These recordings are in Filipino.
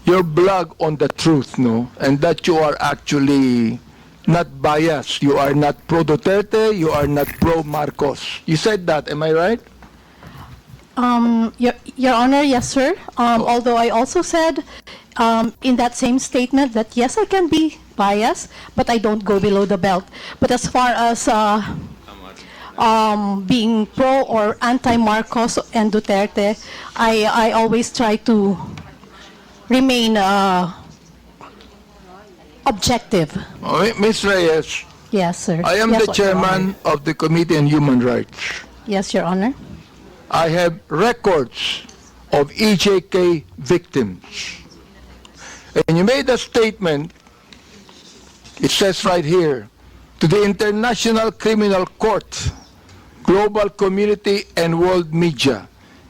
your blog on the truth, no? And that you are actually not biased. You are not pro Duterte, you are not pro Marcos. You said that, am I right? Your Honor, yes, sir. Although I also said in that same statement that yes, I can be biased, but I don't go below the belt. But as far as being pro or anti-Marcos and Duterte, I always try to remain objective. Ms. Reyes, Yes, sir. I am Yes, the Your Honor. chairman of the Committee on Human Rights. Yes, Your Honor. I have records of EJK victims. And you made a statement, it says right here, to the International Criminal Court, global community, and world media.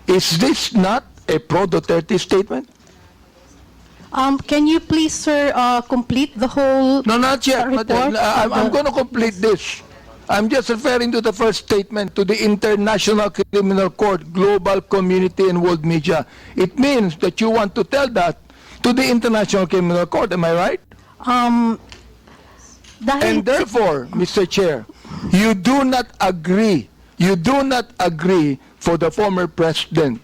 Is this not a pro-Duterte statement? Can you please, sir, complete the whole No, not yet. Not yet. report? I'm going to complete this. I'm just referring to the first statement, to the International Criminal Court, global community, and world media. It means that you want to tell that to the International Criminal Court. Am I right? Dahil, And therefore, Mr. Chair, you do not agree for the former president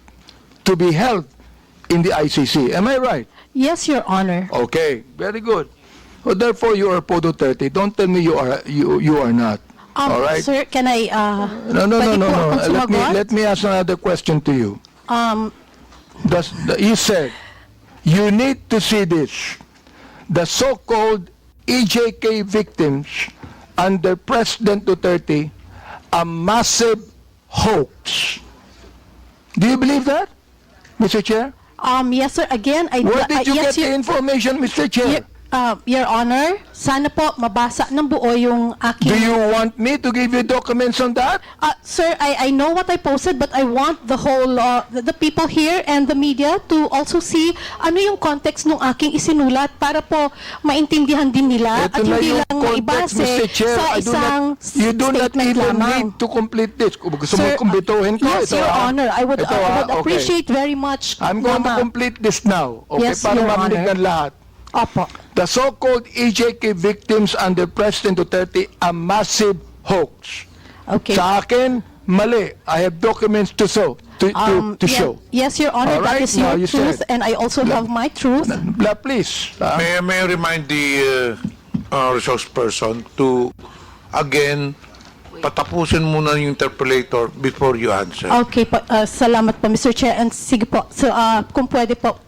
to be held in the ICC. Am I right? yes, Your Honor. Okay, very good. Well, therefore, you are pro Duterte. Don't tell me you are not. All right? Sir, can I No. pwede po akong sumagot? Let me ask another question to you. You said you need to see this. The so-called EJK victims under President Duterte, a massive hoax. Do you believe that, Mr. Chair? Yes, sir. Again, Where did you yes, get the information, Mr. Chair? Your Honor, sana po mabasa ng buo yung aking... Do you want me to give you documents on that? Sir, I know what I posted, but I want the whole, the people here and the media to also see ano yung context ng aking isinulat para po maintindihan din nila Ito at na hindi yung lang context, maibase Mr. Chair. sa isang You do not statement even lamang. need to complete this. Kung gusto mo Sir, kumbituhin ko, yes, ito, Your ah. Honor, I would Ito, ah, okay. appreciate very much. I'm going to Mama. complete this now. Okay, Yes, para Your marinig Honor. ng lahat. Opo. The so-called EJK victims under President Duterte, a massive hoax. Okay. Sa akin, mali. I have documents to show. Yes, Your Honor, All right, that is now your you truth, said. and I also have my truth. Please. May I remind the resource person to, again, patapusin muna yung interpolator before you answer. Okay po, salamat po, Mr. Chair. And sige po, so, kung pwede po,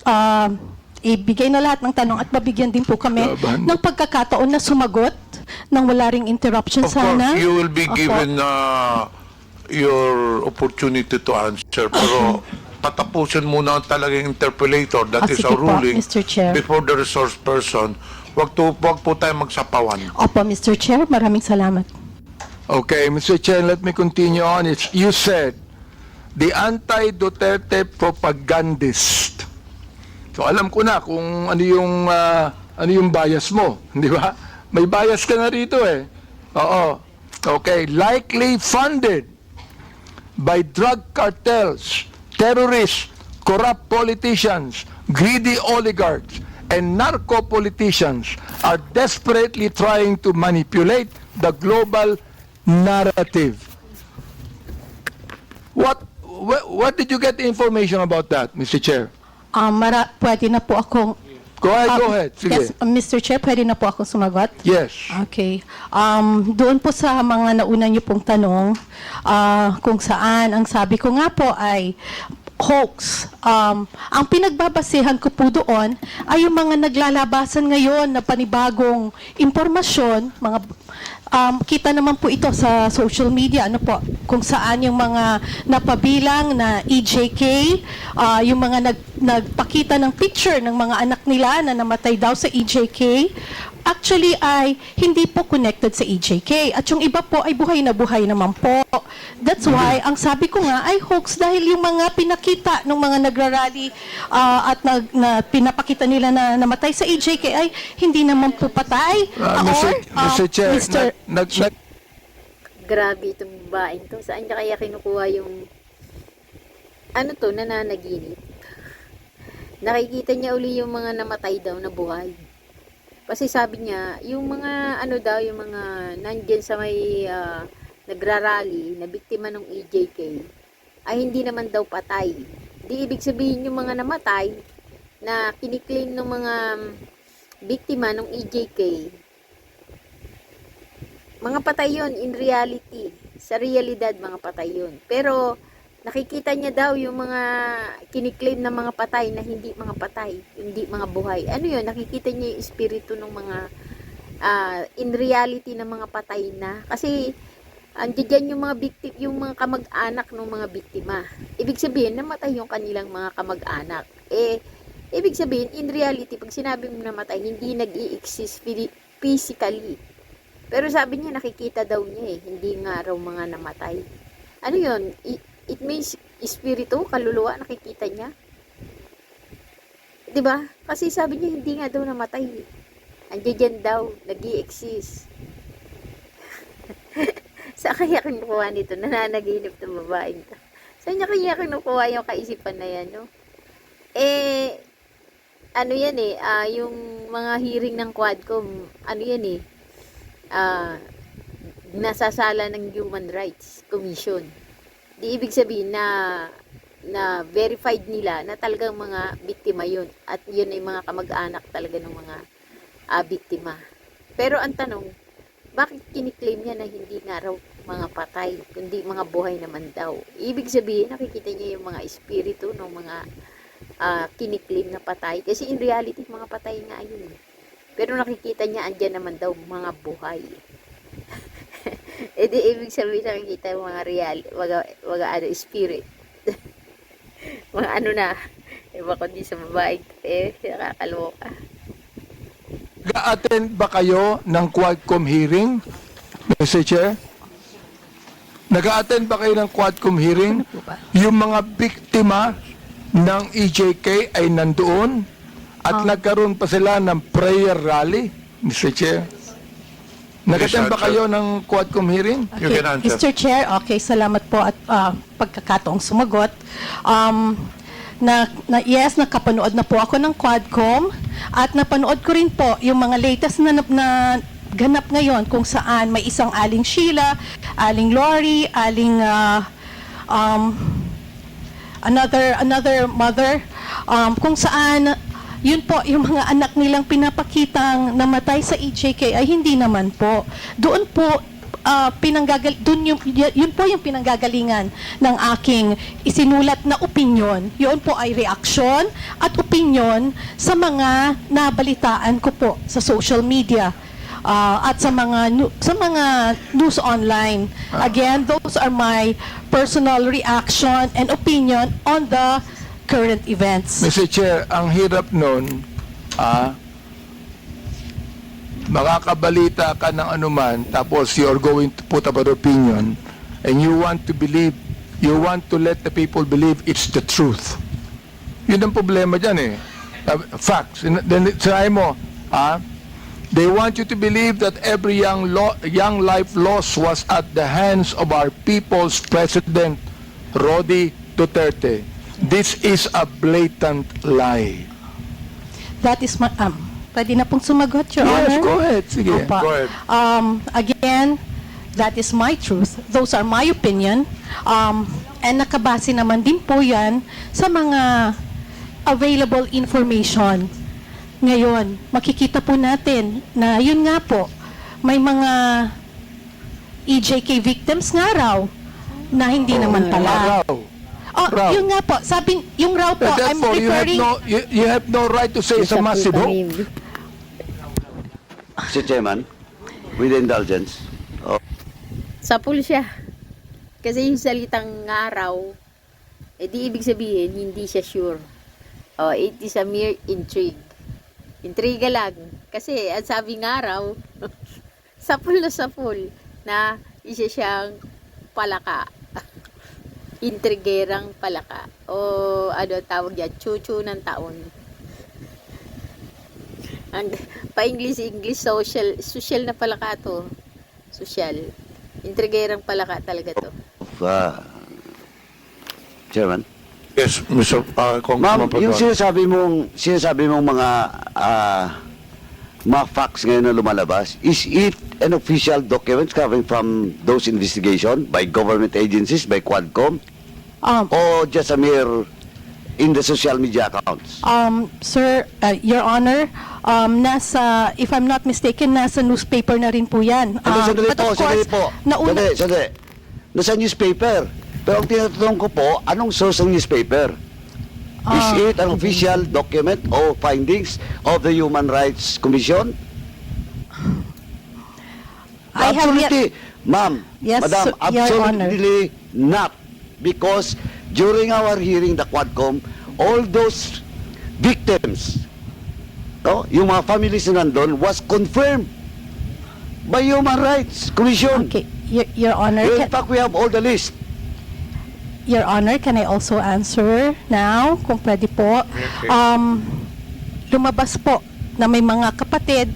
ibigay na lahat ng tanong at mabigyan din po kami Laban. ng pagkakataon na sumagot nang wala ring interruption Of sana. course, you will be Opo. given your opportunity to answer. Pero patapusin muna talagang interpolator. That is sige a po, ruling Mr. Chair. before the resource person. Wag po tayo magsapawan. Opo, Mr. Chair, maraming salamat. Okay, Mr. Chair, let me continue on. You said the anti-Duterte propagandist. So alam ko na kung ano yung bias mo, di ba? May bias ka na rito eh. Oo. Okay, likely funded by drug cartels, terrorists, corrupt politicians, greedy oligarchs, and narco-politicians are desperately trying to manipulate the global narrative. What did you get the information about that, Mr. Chair? Pwede na po akong... Go ahead. Sige. Yes, Mr. Chair, pwede na po akong sumagot? Yes. Okay. Doon po sa mga nauna niyo pong tanong, kung saan, ang sabi ko nga po ay hoax. Ang pinagbabasehan ko po doon ay yung mga naglalabasan ngayon na panibagong impormasyon, mga kita naman po ito sa social media, ano po, kung saan yung mga napabilang na EJK, yung mga nagpakita ng picture ng mga anak nila na namatay daw sa EJK, actually ay hindi po connected sa EJK. At yung iba po ay buhay na buhay naman po. That's why, ang sabi ko nga ay hoax dahil yung mga pinakita ng mga nagrarally at pinapakita nila na namatay sa EJK ay hindi naman po patay. Mr. Chair, Grabe itong babaeng to. Saan niya kaya kinukuha yung ano to, nananaginip? nakikita niya uli yung mga namatay daw na buhay. Kasi sabi niya, yung mga ano daw, yung mga nandyan sa may nagrarally na biktima ng EJK ay hindi naman daw patay. Di ibig sabihin yung mga namatay na kiniklaim ng mga biktima ng EJK, mga patay yun in reality. Sa realidad, mga patay yun. Pero nakikita niya daw yung mga kiniklaim na mga patay na hindi mga patay, hindi mga buhay. Ano yun? Nakikita niya yung espiritu ng mga in reality na mga patay na. Kasi andiyan yung mga yung mga kamag-anak ng mga biktima. Ibig sabihin, namatay yung kanilang mga kamag-anak. Ibig sabihin, in reality, pag sinabi mo namatay, hindi nag-i-exist physically. Pero sabi niya, nakikita daw niya hindi nga raw mga namatay. Ano yun? It means, espiritu, kaluluwa, nakikita niya. 'Di ba? Kasi sabi niya, hindi nga daw namatay. Andiyan daw, nag-i-exist. Saan kaya kinukuha nito? Nananaginip ng babaeng to. Saan niya kaya kinukuha yung kaisipan na yan, no? Ano yan yung mga hearing ng Quadcom, ano yan nasasala ng Human Rights Commission. Di ibig sabihin na verified nila na talagang mga biktima yun. At yun ay mga kamag-anak talaga ng mga biktima. Pero ang tanong, bakit kiniklaim niya na hindi nga raw mga patay, kundi mga buhay naman daw? Ibig sabihin, nakikita niya yung mga espiritu ng mga kiniklaim na patay. Kasi in reality, mga patay nga yun. Pero nakikita niya, andyan naman daw mga buhay. Di ibig sabihin, nakikita yung mga mga spirit. Mga ano na, iba kundi sa babae, nakakaloka. Nag-attend ba kayo ng Quadcom hearing, Mr. Chair? Nag-attend ba kayo ng Quadcom hearing? Yung mga biktima ng EJK ay nandoon at nagkaroon pa sila ng prayer rally, Mr. Chair? Nag-attend ba kayo ng Quadcom hearing? You can answer. Mr. Chair, okay, salamat po at pagkakataong sumagot. Yes, nakapanood na po ako ng Quadcom at napanood ko rin po yung mga latest na ganap ngayon kung saan may isang Aling Sheila, Aling Lori, Aling another mother, kung saan yun po, yung mga anak nilang pinapakitang namatay sa EJK ay hindi naman po. Doon po, yun po yung pinanggagalingan ng aking isinulat na opinyon. Yun po ay reaksyon at opinyon sa mga nabalitaan ko po sa social media at sa mga news online. Again, those are my personal reaction and opinion on the current events. Mr. Chair, ang hirap nun, makakabalita ka ng anuman, tapos you're going to put up an opinion, and you want to let the people believe it's the truth. Yun ang problema dyan facts. Then try mo, they want you to believe that every young life lost was at the hands of our people's president, Rody Duterte. This is a blatant lie. That is my, pwede na pong sumagot, Your Yes, Honor? go ahead. Sige. Opo. Go ahead. Again, that is my truth. Those are my opinion. And nakabase naman din po yan sa mga available information. Ngayon, makikita po natin na yun nga po, may mga EJK victims nga raw na hindi naman pala. Raw. Yun nga po, sabi, yung raw po, I'm Therefore, referring... you have no right to say it's a massive hoax. Mr. Chairman, with indulgence, Sapul siya. Kasi yung salitang ngaraw, di ibig sabihin, hindi siya sure. It is a mere intrigue. Intriga lang. Kasi, ang sabi ngaraw, sapul na isa siyang palaka. Intrigerang palaka. O ano tawag yan, chuchu ng taon. Ang pa-English, social na palaka to. Social. Intrigerang palaka talaga to. Chairman, Yes, Mr. Ma'am, Congressman yung Paduano. sinasabi mong mga facts ngayon na lumalabas, is it an official document coming from those investigation by government agencies, by Quadcom, or just a mere in the social media accounts? Sir, Your Honor, if I'm not mistaken, nasa newspaper na rin po yan. Sandali But of po, sandali course, po. Sandali. Nasa newspaper. Pero ang tinatanong ko po, anong source ng newspaper? Is it an official document or findings of the Human Rights Commission? I have yet- Absolutely, ma'am, Yes, madam, Your absolutely not. Because during our hearing, the Quadcom, all those victims, yung mga families na nandun, was confirmed by Human Rights Commission. Okay, Your Honor, In fact, we have all the list. Your Honor, can I also answer now, kung pwede po? Okay. Lumabas po na may mga kapatid,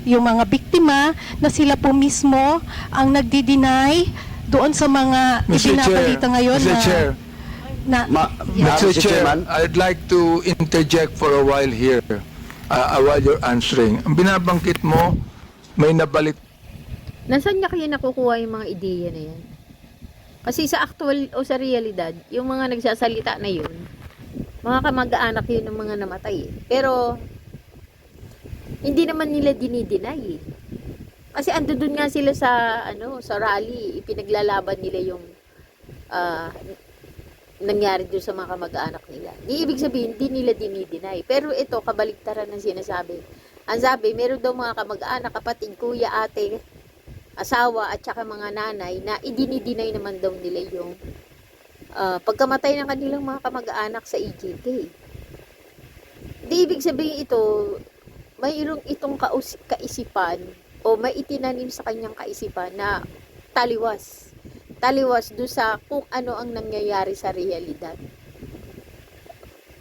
yung mga biktima, na sila po mismo ang nagdi-deny doon sa mga Mr. Chair, ibinabalita ngayon Mr. Chair, Yes. Mr. Mr. Chair, Chairman. I'd like to interject for a while here while you're answering. Ang binabanggit mo, may nabalit. Nasaan niya kaya nakukuha yung mga ideya na yan? Kasi sa actual o sa realidad, yung mga nagsasalita na yun, mga kamag-anak yun ng mga namatay. Pero, hindi naman nila dinideny. Kasi andun nga sila sa, sa rally, ipinaglalaban nila yung nangyari doon sa mga kamag-anak nila. Di ibig sabihin, hindi nila dinideny. Pero ito, kabaliktaran ng sinasabi. Ang sabi, meron daw mga kamag-anak, kapatid, kuya, ate, asawa at saka mga nanay na idinidinay naman daw nila yung pagkamatay ng kanilang mga kamag-anak sa EJK. Di ibig sabihin ito, mayroong itong kaisipan o may itinanim sa kanyang kaisipan na taliwas. Taliwas doon sa kung ano ang nangyayari sa realidad.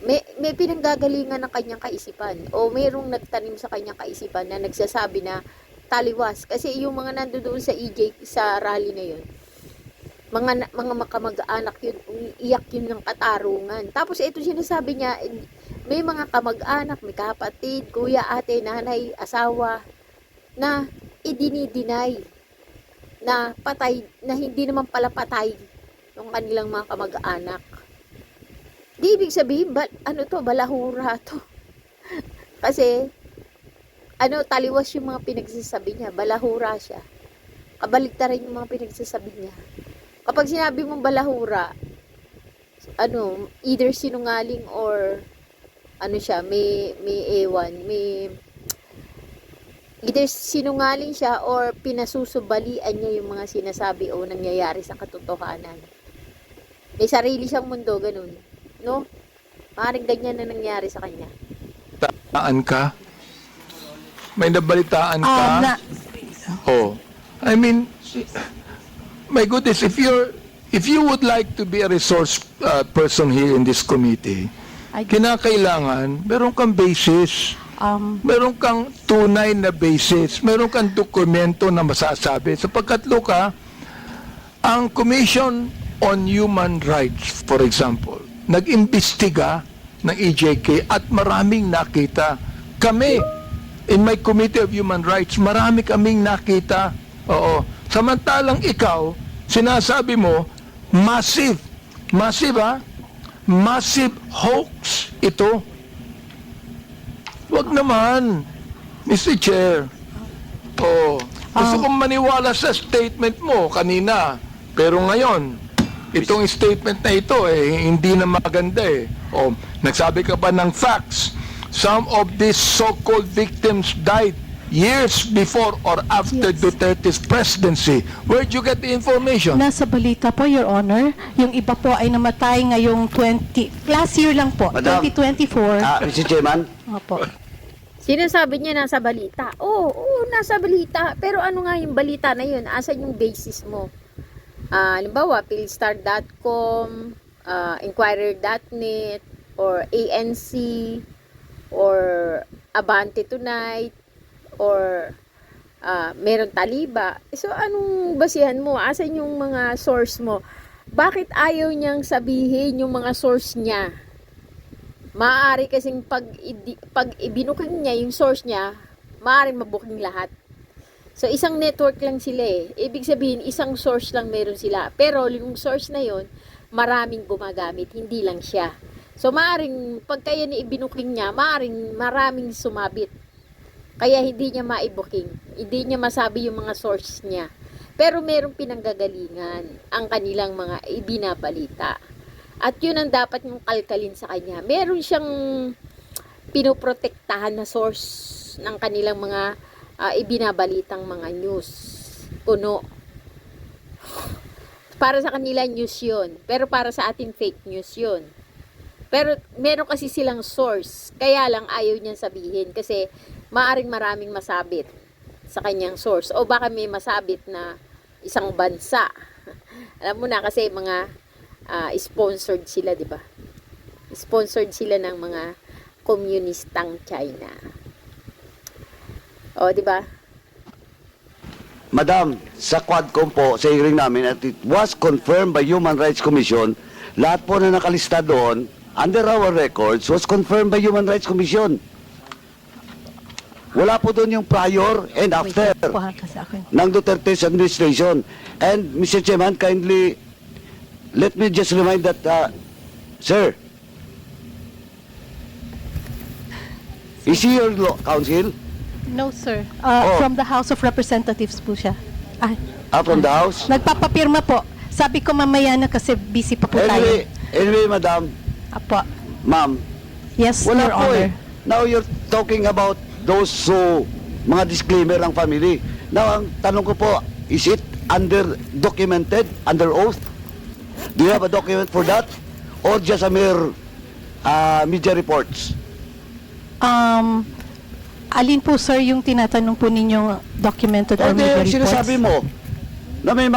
May pinanggagalingan ng kanyang kaisipan o mayroong nagtanim sa kanyang kaisipan na nagsasabi na taliwas. Kasi yung mga nandoon sa EJ, sa rally na yun, mga kamag-anak yun, iyak yun ng katarungan. Tapos ito sinasabi niya, may mga kamag-anak, may kapatid, kuya, ate, nanay, asawa, na idinideny na patay, na hindi naman pala patay yung kanilang mga kamag-anak. Di ibig sabihin, balahura to. Kasi, taliwas yung mga pinagsasabi niya, balahura siya. Kabaligtaran yung mga pinagsasabi niya. Kapag sinabi mong balahura, either sinungaling or either sinungaling siya or pinasusubalian niya yung mga sinasabi o nangyayari sa katotohanan. May sarili siyang mundo, ganun. No? Maaaring ganyan na nangyari sa kanya. Taan ka? May nabalitaan ka? I mean, my goodness, if you would like to be a resource person here in this committee, kinakailangan meron kang basis. Meron kang tunay na basis. Meron kang dokumento na masasabi. Sapagkat, Luka, ang Commission on Human Rights, for example, nag-imbestiga ng EJK at maraming nakita. Kami, in my Committee of Human Rights, marami kaming nakita. Oo. Samantalang ikaw, sinasabi mo, massive hoax ito. Wag naman, Mr. Chair. Gusto kong maniwala sa statement mo kanina. Pero ngayon, itong statement na ito, hindi na maganda eh. Nagsabi ka pa ng facts. Some of these so-called victims died years before or after Duterte's presidency. Where'd you get the information? Nasa balita po, Your Honor. Yung iba po ay namatay ngayong last year lang po, Madam, 2024. Mr. Chairman, Opo. Sinasabi niya nasa balita. Oo, nasa balita. Pero ano nga yung balita na yun? Asan yung basis mo? Halimbawa, philstar.com, inquirer.net, or ANC, or Abante Tonight, or meron Taliba. So, anong basihan mo? Asan yung mga source mo? Bakit ayaw niyang sabihin yung mga source niya? Maaari kasing pag ibinuking niya yung source niya, maaaring mabuking lahat. So, isang network lang sila eh. Ibig sabihin, isang source lang meron sila. Pero, yung source na yon maraming gumagamit, hindi lang siya. So, maaaring, pagka yan ibinuking niya, maaaring maraming sumabit. Kaya, hindi niya maibuking. Hindi niya masabi yung mga source niya. Pero, merong pinanggagalingan ang kanilang mga ibinabalita. At yun ang dapat yung kalkalin sa kanya. Meron siyang pinoprotektahan na source ng kanilang mga ibinabalitang mga news. Puno. Para sa kanila news yun. Pero para sa atin fake news yun. Pero meron kasi silang source. Kaya lang ayaw niyang sabihin. Kasi maaring maraming masabit sa kanyang source. O baka may masabit na isang bansa. Alam mo na kasi mga sponsored sila, di ba? Sponsored sila ng mga komunistang China. O, di ba? Madam, sa Quadcom po, sa hearing namin, at it was confirmed by Human Rights Commission, lahat po na nakalista doon, under our records, was confirmed by Human Rights Commission. Wala po doon yung prior and after Kuha ka sa akin. ng Duterte's administration. And, Mr. Chairman, kindly, let me just remind that, sir, is he your counsel? No, sir. Oh. From the House of Representatives po siya. Ay, From the House? nagpapapirma po. Sabi ko mamaya na kasi busy pa po tayo. Anyway, madam, Apo. ma'am, Yes, wala Your po Honor. eh. Now you're talking about those mga disclaimer ng family. Now, ang tanong ko po, is it documented, under oath? Do you have a document for that? Or just a mere media reports? Alin po, sir, yung tinatanong po ninyong documented or media reports? Sinasabi mo na may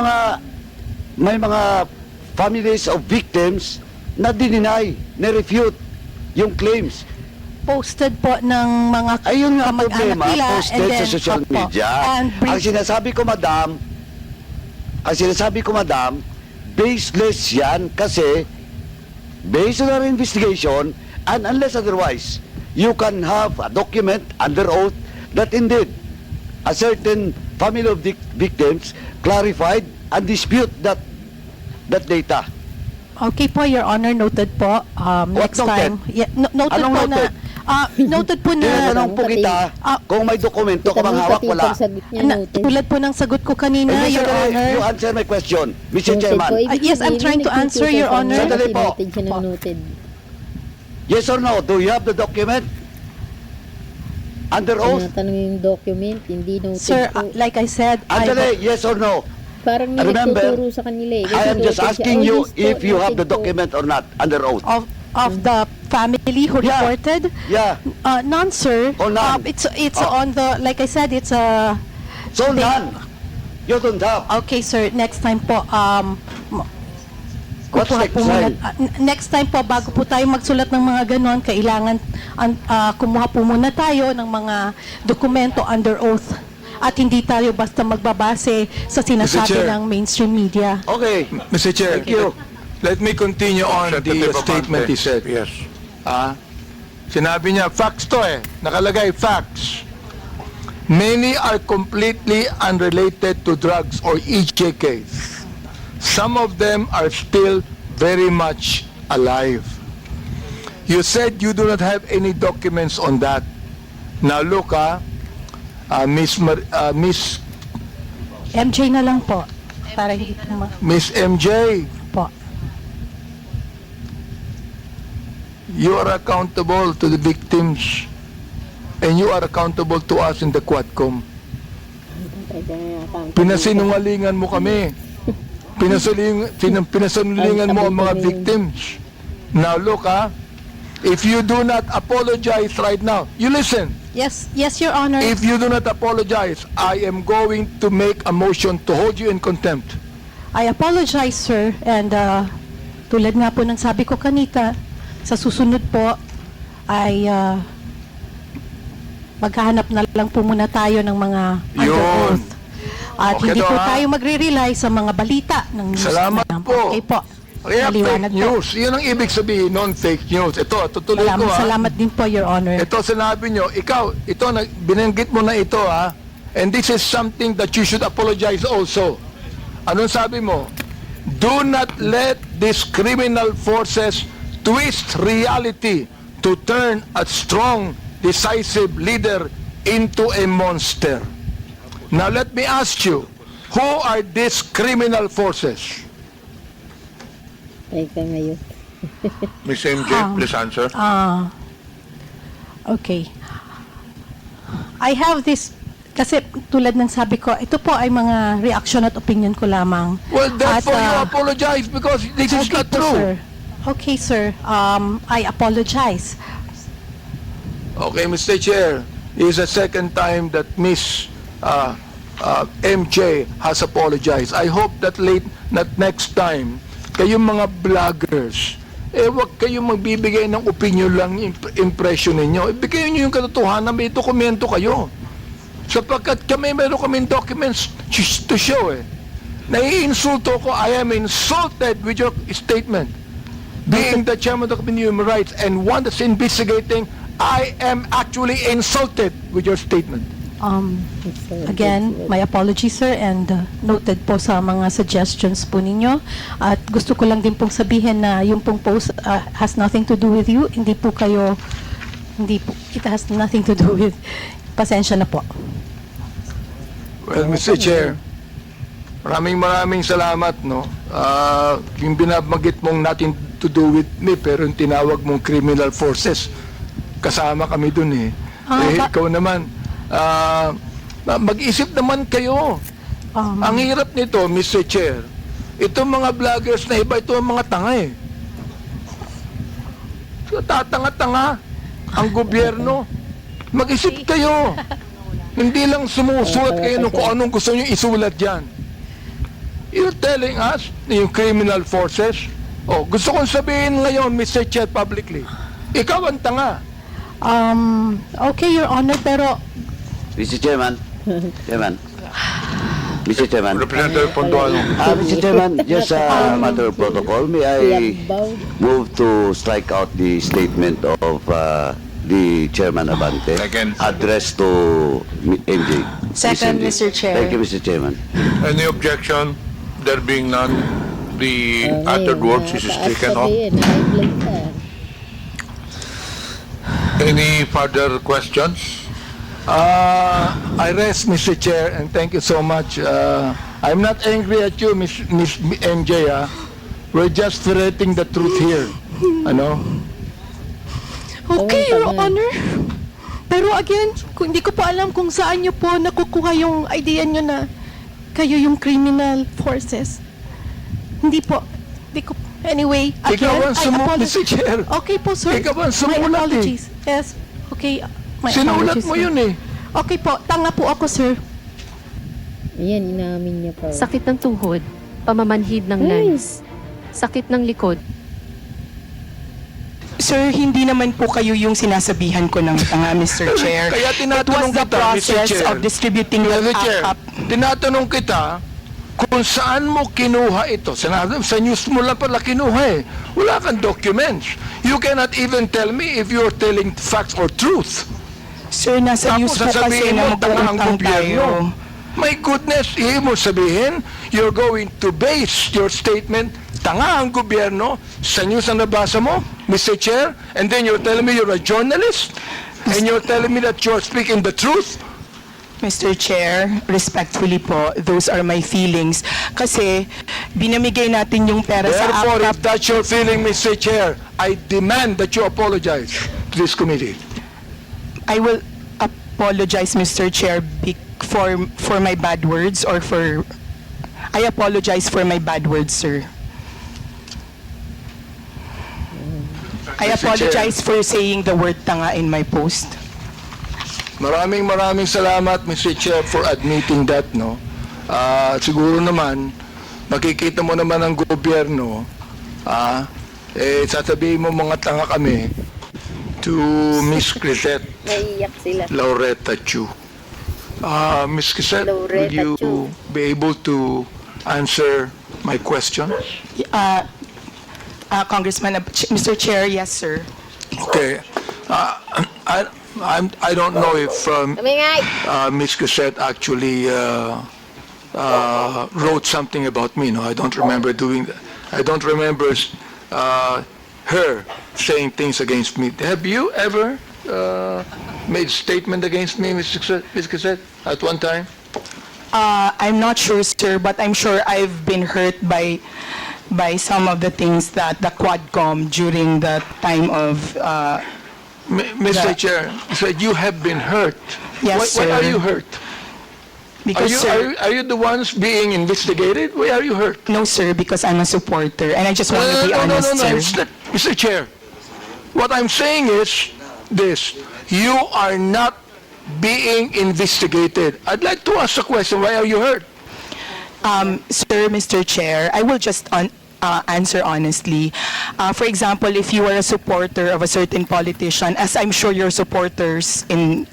mga families of victims na dininay, na-refute yung claims. Posted po ng mga Ayun nga kamag-anak problema, nila. posted and sa then, social opo, media. And Ang sinasabi ko, madam, baseless yan kasi based on our investigation and unless otherwise, you can have a document under oath that indeed a certain family of victims clarified and dispute that data. Okay po, Your Honor, noted po. What Next time. Yeah, noted Anong po noted? noted po na Tinatanong po kita kung may dokumento ka bang hawak, wala. tulad po ng sagot ko kanina, Eh, Your Mr. Honor. You answer my question, Mr. Chairman. Yes, I'm trying to answer, Your Honor. Sandali po. Yes or no? Do you have the document? Under oath? Tinatanong yung document, hindi noted Sir, po. like I said, Andale, yes or no? Parang may remember, nagtuturo sa kanila eh. I am Kasi just noted siya. asking Oh, you yes po, if you have the noted po. document or not, under oath. of the family who Yeah. reported? Yeah. None, sir. Oh, none. It's Oh. on the, like I said, it's a... So none. You don't have. Okay, sir. Next time po, What's kukuha next po muna- time? next time po, bago po tayo magsulat ng mga ganon, kailangan kumuha po muna tayo ng mga dokumento under oath. At hindi tayo basta magbabase sa sinasabi Chair. ng mainstream media. Okay. Mr. Chair, Thank you. let me continue on the Representative statement he Abante. said. Yes. Sinabi niya, facts to eh. Nakalagay, facts. Many are completely unrelated to drugs or EJKs. Some of them are still very much alive. You said you do not have any documents on that. Now look, Miss MJ na lang po. Para hindi po Miss MJ, po. you are accountable to the victims and you are accountable to us in the Quadcom. Pinasinungalingan mo kami. Pinasinungalingan mo ang mga victims. Now look, if you do not apologize right now, you listen. Yes, Your Honor. If you do not apologize, I am going to make a motion to hold you in contempt. I apologize, sir. And tulad nga po ng sabi ko kanita, sa susunod po ay maghahanap na lang po muna tayo ng mga under Yun. oath. At Okay hindi daw, po ha? tayo magre-rely sa mga balita ng news. Salamat na- po. Okay po. Kaya Maliwanag fake po. news. Yun ang ibig sabihin non-fake news. Ito, tutuloy ko Maraming ha. salamat din po, Your Honor. Ito sinabi nyo, ikaw, ito, binanggit mo na ito ha. And this is something that you should apologize also. Anong sabi mo? Do not let these criminal forces twist reality to turn a strong, decisive leader into a monster. Now let me ask you, who are these criminal forces? Ay, ka ngayon. Ms. MJ, please answer. Okay. I have this, kasi tulad ng sabi ko, ito po ay mga reaction at opinion ko lamang. Well, therefore At, you apologize because this is okay not po, true. sir. Okay, sir. I apologize. Okay, Mr. Chair, this is the second time that Miss MJ has apologized. I hope that next time, kayong mga vloggers, wag kayong magbibigay ng opinion lang, impression ninyo. Ibigay nyo yung katotohanan, may dokumento kayo. Sapagkat meron kaming documents to show Naiinsulto ko, I am insulted with your statement. Being the chairman of the Committee on Human Rights and one that's investigating, I am actually insulted with your statement. Again, my apologies, sir, and noted po sa mga suggestions po ninyo. At gusto ko lang din pong sabihin na yung pong post has nothing to do with you. Hindi po, it has nothing to do with, pasensya na po. Well, Mr. Chair, maraming salamat, no? Yung binabanggit mong nothing to do with me, pero yung tinawag mong criminal forces, kasama kami dun ikaw naman, mag-isip naman kayo. Ang hirap nito, Mr. Chair, itong mga vloggers na iba, ito ang mga tanga Tatanga-tanga ang gobyerno. Mag-isip kayo. Hindi lang sumusulat kayo ng kung anong gusto nyo isulat dyan. You're telling us na yung criminal forces, gusto kong sabihin ngayon, Mr. Chair, publicly, ikaw ang tanga. Okay, Your Honor, pero Mr. Chairman, Mr. Chairman, Representative Ponduano. Mr. Chairman, just a matter of protocol, may I Bowed. move to strike out the statement of the Chairman Abante Second. addressed to MJ. Second, Miss MJ. Mr. Chair. Thank you, Mr. Chairman. Any objection? There being none, the uttered words is taken off. Any further questions? I rest, Mr. Chair, and thank you so much. I'm not angry at you, Miss MJ. We're just ferreting the truth here. Ano? okay, Your Honor. Pero again, hindi ko po alam kung saan nyo po nakukuha yung idea nyo na kayo yung criminal forces. Hindi po. Anyway, again, Ikaw ang I Mr. Chair. Okay po, sir. Ikaw ang My sumulat apologies. Yes. Okay. My Sinulat apologies, mo sir. yun Okay po. Tanga po ako, sir. Ayan, inamin niya pa. Sakit ng tuhod, pamamanhid ng lungs, sakit ng likod. Sir, hindi naman po kayo yung sinasabihan ko ng tanga, Mr. Chair. Kaya It was tinatanong the kita, Mr. process Chair. of distributing the Mr. Chair, backup. tinatanong kita kung saan mo kinuha ito. Sa news mo lang pala kinuha Wala kang documents. You cannot even tell me if you're telling facts or truth. Sir, nasa news po kasi sasabihin na mo, tanga ang magpuuntang gobyerno. tayo. My goodness, ibig mo sabihin, you're going to base your statement, tanga ang gobyerno, sa news na nabasa mo, Mr. Chair, and then you're telling me you're a journalist, and you're telling me that you're speaking the truth. Mr. Chair, respectfully po, those are my feelings. Kasi binamigay natin yung pera sa Therefore, APCAP. if that's your feeling, Mr. Chair, I demand that you apologize to this committee. I will apologize, Mr. Chair, for my bad words or for... I apologize for my bad words, sir. I Mr. apologize for saying the word tanga in my post. Maraming salamat, Mr. Chair, for admitting that, no? Siguro naman, makikita mo naman ang gobyerno, sasabihin mo mga tanga kami to Miss Crisette Naiiyak sila. Laureta Chu. Miss Crisette, will Laureta you Chu. be able to answer my questions? Congressman, Mr. Chair, yes, sir. Okay. I don't know if Kamingay! Ms. Cassette actually wrote something about me. No, I don't remember doing that. I don't remember her saying things against me. Have you ever made a statement against me, Ms. Cassette, at one time? I'm not sure, sir, but I'm sure I've been hurt by some of the things that the Quadcom during the time of Mr. Chair, you said you have been hurt. Yes, Why are sir. you hurt? because sir, Are you the ones being investigated? Why are you hurt? no, sir, because I'm a supporter and I just want to be honest, No. sir. Mr. Chair, what I'm saying is this. You are not being investigated. I'd like to ask a question. Why are you hurt? Sir, Mr. Chair, I will just answer honestly. For example, if you are a supporter of a certain politician, as I'm sure your supporters in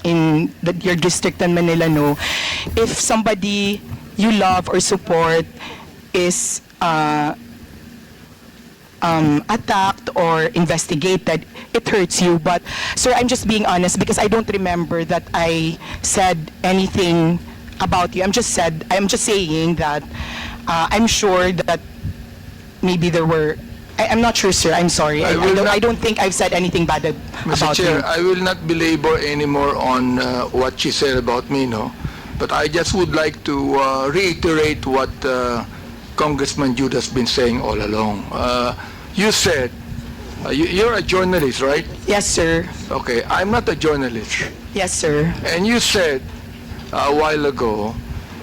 your district in Manila know, if somebody you love or support is attacked or investigated, it hurts you. But, sir, I'm just being honest because I don't remember that I said anything about you. I'm just saying that I'm sure that maybe there were. I'm not sure, sir. I'm sorry. I don't think I've said anything bad Mr. about Chair, you. I will not belabor anymore on what she said about me, no. But I just would like to reiterate what Congressman Jude has been saying all along. You said, you're a journalist, right? Yes, sir. Okay, I'm not a journalist. Yes, sir. And you said a while ago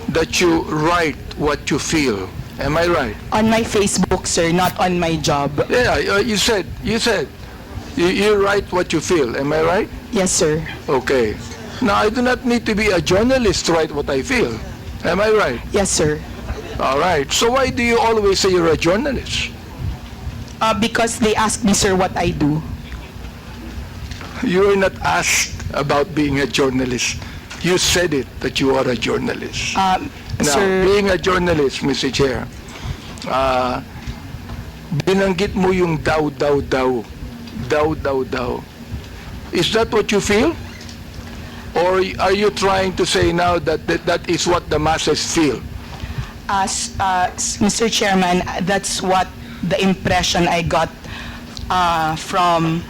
that you write what you feel. Am I right? On my Facebook, sir, not on my job. Yeah, you said you write what you feel. Am I right? Yes, sir. Okay. Now, I do not need to be a journalist to write what I feel. Am I right? Yes, sir. All right. So why do you always say you're a journalist? Because they asked me, sir, what I do. You were not asked about being a journalist. You said it, that you are a journalist. Now, Sir, being a journalist, Mr. Chair, binanggit mo yung daw. Is that what you feel? Or are you trying to say now that that is what the masses feel? Mr. Chairman, that's what the impression I got from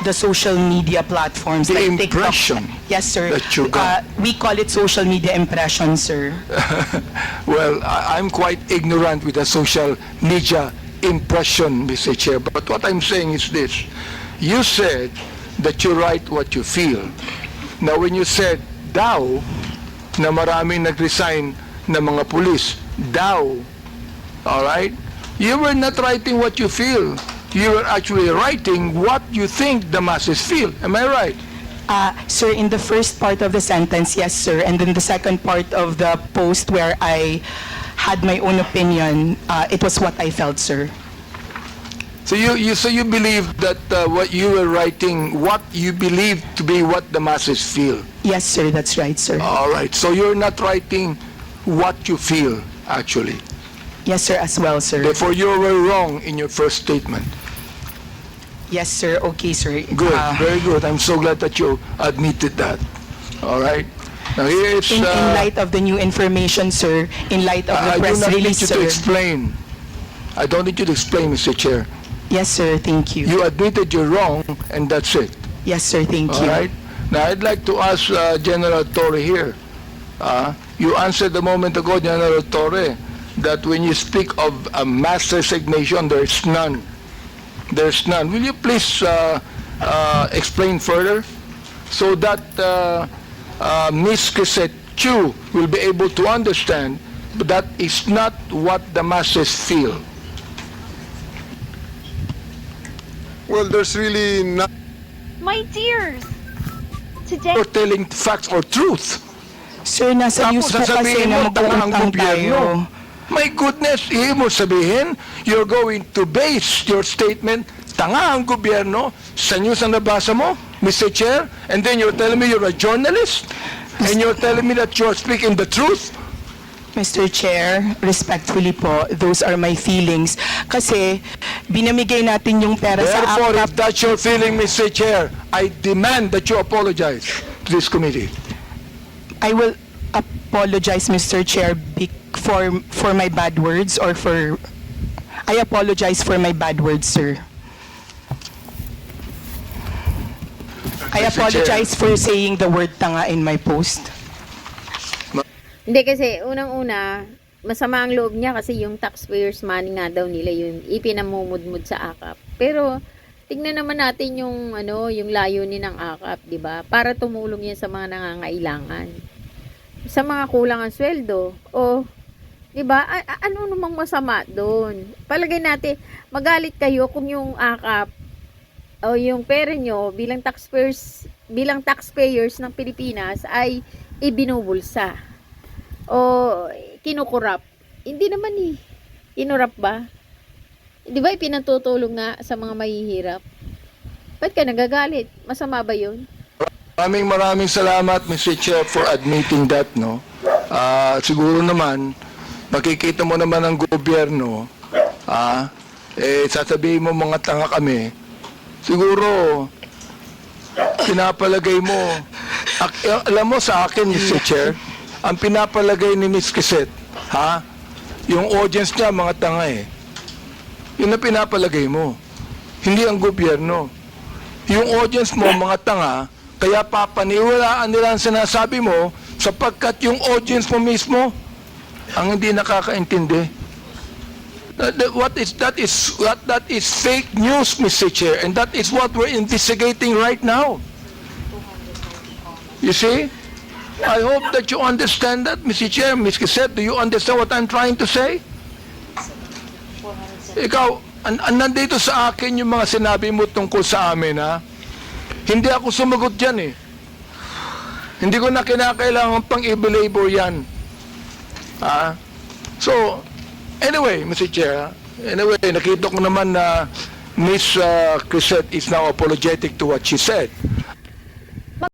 the social media platforms. The like TikTok. impression Yes, sir. that you got. We call it social media impression, sir. Well, I'm quite ignorant with the social media impression, Mr. Chair. But what I'm saying is this. You said that you write what you feel. Now, when you said daw, na maraming nag-resign na mga pulis, daw, all right? You were not writing what you feel. You were actually writing what you think the masses feel. Am I right? Sir, in the first part of the sentence, yes, sir. And then the second part of the post where I had my own opinion, it was what I felt, sir. So you believe that what you were writing, what you believe to be what the masses feel. Yes, sir, that's right, sir. All right. So you're not writing what you feel, actually. Yes, sir, as well, sir. Therefore, you were wrong in your first statement. Yes, sir. Okay, sir. Good. Very good. I'm so glad that you admitted that. All right. Now here it's. In light of the new information, sir, in light of the I do press not need release, you to sir. explain. I don't need you to explain, Mr. Chair. Yes, sir. Thank you. You admitted you're wrong, and that's it. Yes, sir. Thank All you. right. Now I'd like to ask General Torre here. You answered a moment ago, General Torre, that when you speak of a mass resignation, there's none. There's none. Will you please explain further so that Ms. Cassette Chu will be able to understand that is not what the masses feel? Well, there's really not. My dears, today Or telling facts or truth. Sir, nasa news Tapos po kasi sasabihin na mo, tanga ang mag-uutang gobyerno. tayo. My goodness, ihig mo sabihin, you're going to base your statement, tanga ang gobyerno, sa news na nabasa mo, Mr. Chair, and then you're telling me you're a journalist, and you're telling me that you're speaking the truth. Mr. Chair, respectfully po, those are my feelings. Kasi binamigay natin yung pera sa Therefore, AKAP. if that's your feeling, Mr. Chair, I demand that you apologize to this committee. I will apologize, Mr. Chair, for my bad words or for... I apologize for my bad words, sir. I Mr. apologize for saying the word tanga in my post. Hindi kasi, unang-una, masama ang loob niya kasi yung taxpayers money nga daw nila yung ipinamumudmud sa AKAP. Pero, tingnan naman natin yung, yung layunin ng AKAP, di ba? Para tumulong yan sa mga nangangailangan. Sa mga kulang ang sweldo. O, di ba? Ano namang masama doon? Palagay natin, magalit kayo kung yung AKAP o yung pera nyo bilang taxpayers ng Pilipinas ay ibinubulsa o kinukurap. Hindi naman Kinurap ba? Di ba ipinatutulong nga sa mga mahihirap? Ba't ka nagagalit? Masama ba yun? Maraming salamat, Mr. Chair, for admitting that, no? Siguro naman, makikita mo naman ang gobyerno, sasabihin mo mga tanga kami, siguro, pinapalagay mo, alam mo sa akin, Mr. Chair, ang pinapalagay ni Ms. Quezette, yung audience niya, mga tanga eh. Yun ang pinapalagay mo. Hindi ang gobyerno. Yung audience mo, mga tanga, kaya papaniwalaan nila ang sinasabi mo sapagkat yung audience mo mismo ang hindi nakakaintindi. That is fake news, Mr. Chair, and that is what we're investigating right now. You see? I hope that you understand that, Mr. Chair. Ms. Quezette, do you understand what I'm trying to say? Ikaw, nandito sa akin yung mga sinabi mo tungkol sa amin, ha? Hindi ako sumagot dyan, eh. Hindi ko na kinakailangan pang i-belabor yan. So, anyway, Mr. Chair, nakita ko naman na Ms. Quezette is now apologetic to what she said.